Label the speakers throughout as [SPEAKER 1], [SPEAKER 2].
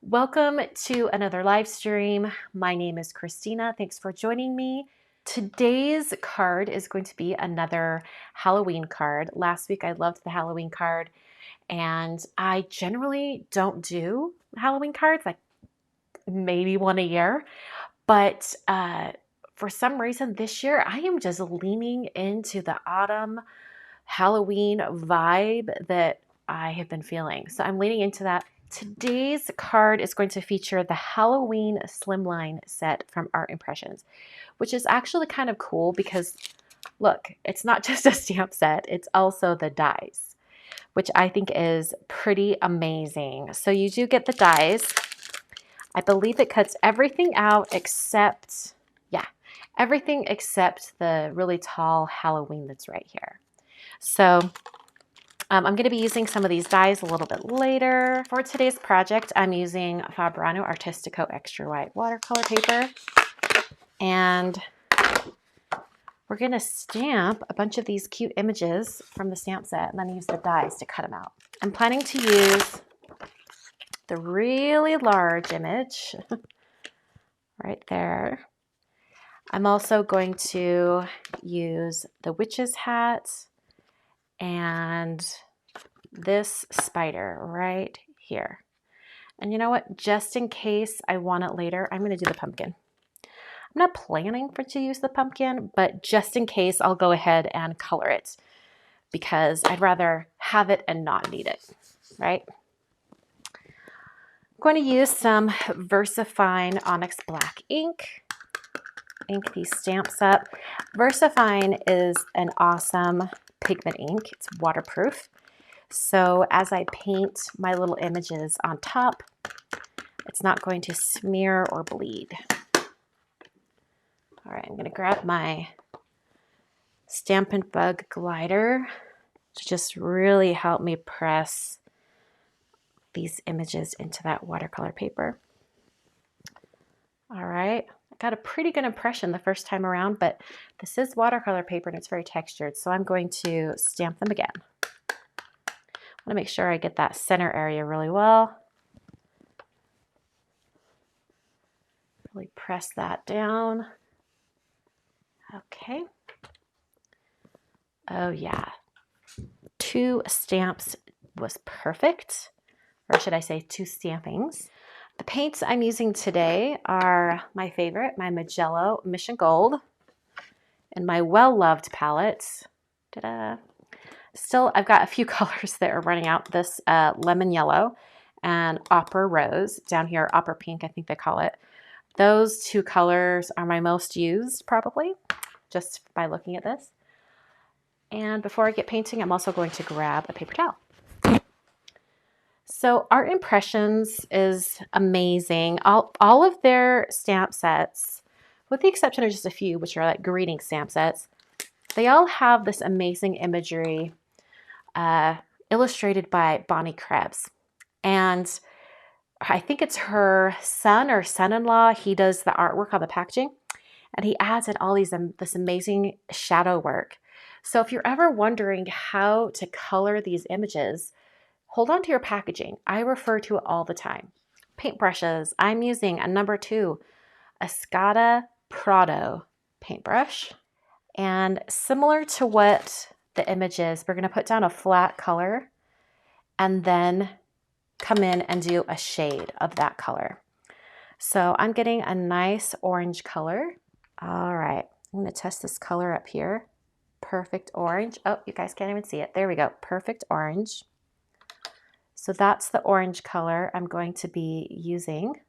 [SPEAKER 1] Welcome to another live stream. My name is Christina. Thanks for joining me. Today's card is going to be another Halloween card. Last week I loved the Halloween card, and I generally don't do Halloween cards, like maybe one a year, but for some reason this year I am just leaning into the autumn Halloween vibe that I have been feeling. So I'm leaning into that. Today's card is going to feature the Halloween Slimline set from Art Impressions, which is actually kind of cool because look, it's not just a stamp set, it's also the dies, which I think is pretty amazing. So you do get the dies. I believe it cuts everything out except, everything except the really tall Halloween that's right here. So I'm going to be using some of these dies a little bit later. For today's project, I'm using Fabriano Artistico Extra White watercolor paper. And we're going to stamp a bunch of these cute images from the stamp set and then use the dies to cut them out. I'm planning to use the really large image right there. I'm also going to use the witch's hat and this spider right here. And you know what? Just in case I want it later, I'm going to do the pumpkin. I'm not planning to use the pumpkin, but just in case, I'll go ahead and color it because I'd rather have it and not need it, right? I'm going to use some Versafine Onyx Black ink. Ink these stamps up. Versafine is an awesome pigment ink. It's waterproof. So as I paint my little images on top, it's not going to smear or bleed. All right, I'm going to grab my Stampin Bug Glider to just really help me press these images into that watercolor paper. All right. Got a pretty good impression the first time around, but this is watercolor paper and it's very textured, so I'm going to stamp them again. I want to make sure I get that center area really well. Really press that down. Okay. Oh yeah. 2 stamps was perfect, or should I say 2 stampings. The paints I'm using today are my favorite, my Mijello Mission Gold, and my well-loved palettes. Ta-da! Still, I've got a few colors that are running out. This lemon yellow and opera rose. Down here, opera pink, I think they call it. Those 2 colors are my most used, probably, just by looking at this. And before I get painting, I'm also going to grab a paper towel. So Art Impressions is amazing. All of their stamp sets, with the exception of just a few, which are like greeting stamp sets, they all have this amazing imagery illustrated by Bonnie Krebs. And I think it's her son or son-in-law. He does the artwork on the packaging, and he adds in all this amazing shadow work. So if you're ever wondering how to color these images, hold on to your packaging. I refer to it all the time. Paintbrushes. I'm using a number 2 Escada Prado paintbrush. And similar to what the image is, we're going to put down a flat color and then come in and do a shade of that color. So I'm getting a nice orange color. All right, I'm going to test this color up here. Perfect orange. Oh, you guys can't even see it. There we go. Perfect orange. So that's the orange color I'm going to be using.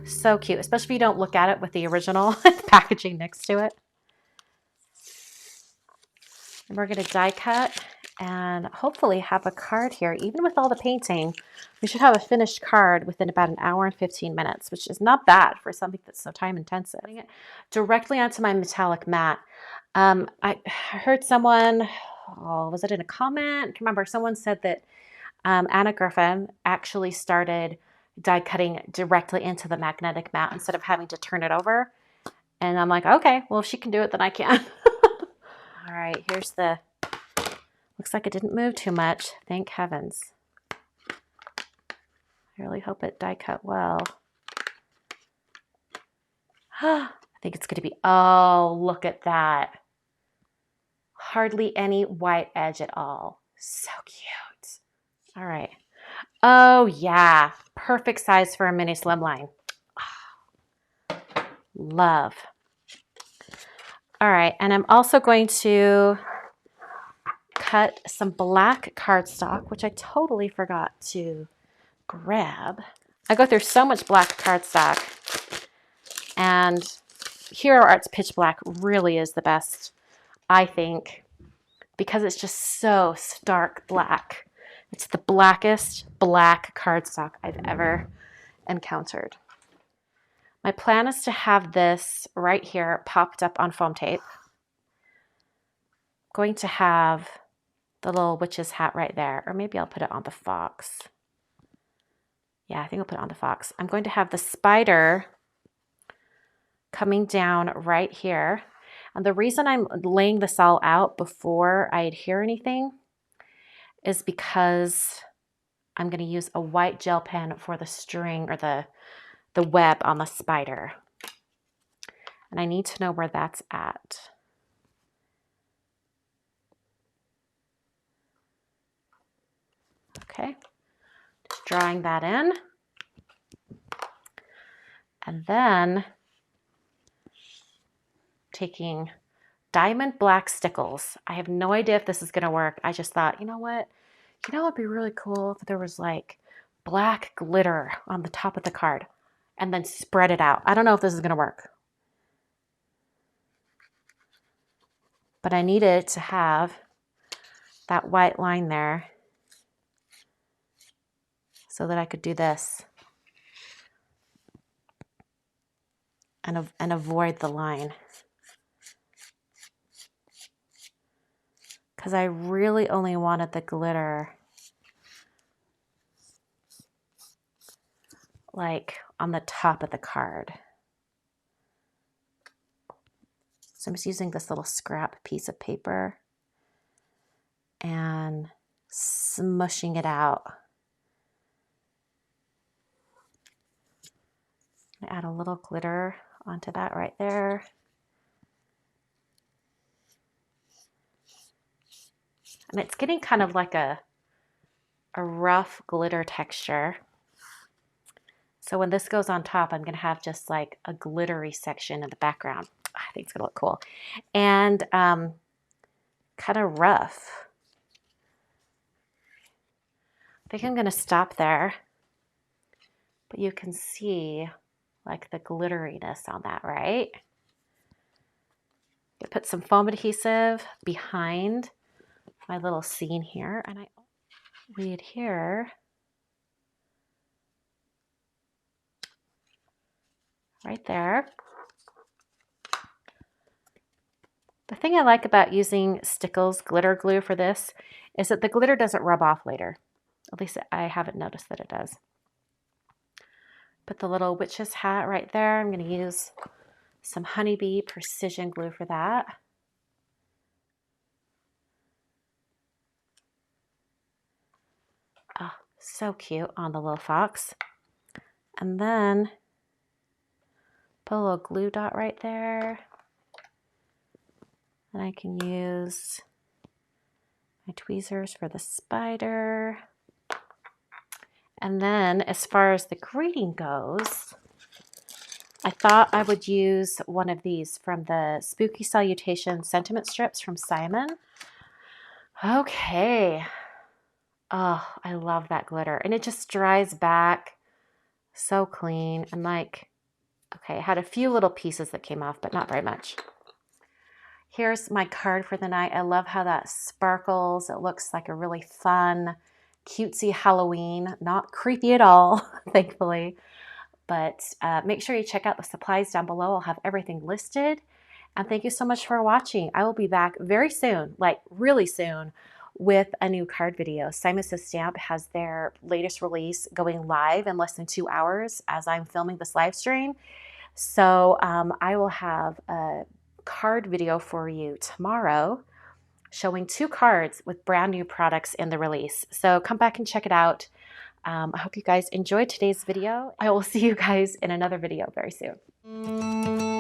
[SPEAKER 1] So cute, especially if you don't look at it with the original packaging next to it. And we're going to die cut and hopefully have a card here. Even with all the painting, we should have a finished card within about an hour and 15 minutes, which is not bad for something that's so time intensive. Putting it directly onto my metallic mat. I heard someone, oh, was it in a comment? I can't remember. Someone said that Anna Griffin actually started die cutting directly into the magnetic mat instead of having to turn it over. And I'm like, okay, well, if she can do it, then I can. All right, here's the, looks like it didn't move too much. Thank heavens. I really hope it die cut well. I think it's going to be, oh, look at that. Hardly any white edge at all. So cute. All right. Oh yeah, perfect size for a mini slimline. Love. All right, and I'm also going to cut some black cardstock, which I totally forgot to grab. I go through so much black cardstock, and Hero Art's Pitch Black really is the best, I think, because it's just so stark black. It's the blackest black cardstock I've ever encountered. My plan is to have this right here popped up on foam tape. I'm going to have the little witch's hat right there, or maybe I'll put it on the fox. Yeah, I think I'll put it on the fox. I'm going to have the spider coming down right here. And the reason I'm laying this all out before I adhere anything is because I'm going to use a white gel pen for the string or the web on the spider. And I need to know where that's at. Okay, just drawing that in. And then taking diamond black stickles. I have no idea if this is going to work. I just thought, you know what? You know, it'd be really cool if there was like black glitter on the top of the card and then spread it out. I don't know if this is going to work, but I needed to have that white line there so that I could do this and avoid the line. Because I really only wanted the glitter like on the top of the card. So I'm just using this little scrap piece of paper and smushing it out. I add a little glitter onto that right there. And it's getting kind of like a rough glitter texture. So when this goes on top, I'm going to have just like a glittery section in the background. I think it's going to look cool. And kind of rough. I think I'm going to stop there. But you can see like the glitteriness on that, right? I put some foam adhesive behind my little scene here, and I re-adhere right there. The thing I like about using Stickles glitter glue for this is that the glitter doesn't rub off later. At least I haven't noticed that it does. Put the little witch's hat right there. I'm going to use some honeybee precision glue for that. Oh, so cute on the little fox. And then put a little glue dot right there. And I can use my tweezers for the spider. And then as far as the greeting goes, I thought I would use one of these from the Spooky Salutations sentiment strips from Simon. Okay. Oh, I love that glitter. And it just dries back so clean. And like, okay, I had a few little pieces that came off, but not very much. Here's my card for the night. I love how that sparkles. It looks like a really fun, cutesy Halloween. Not creepy at all, thankfully. But make sure you check out the supplies down below. I'll have everything listed. And thank you so much for watching. I will be back very soon, like really soon, with a new card video. Says Stamp has their latest release going live in less than 2 hours as I'm filming this live stream. So I will have a card video for you tomorrow showing 2 cards with brand new products in the release. So come back and check it out. I hope you guys enjoyed today's video. I will see you guys in another video very soon.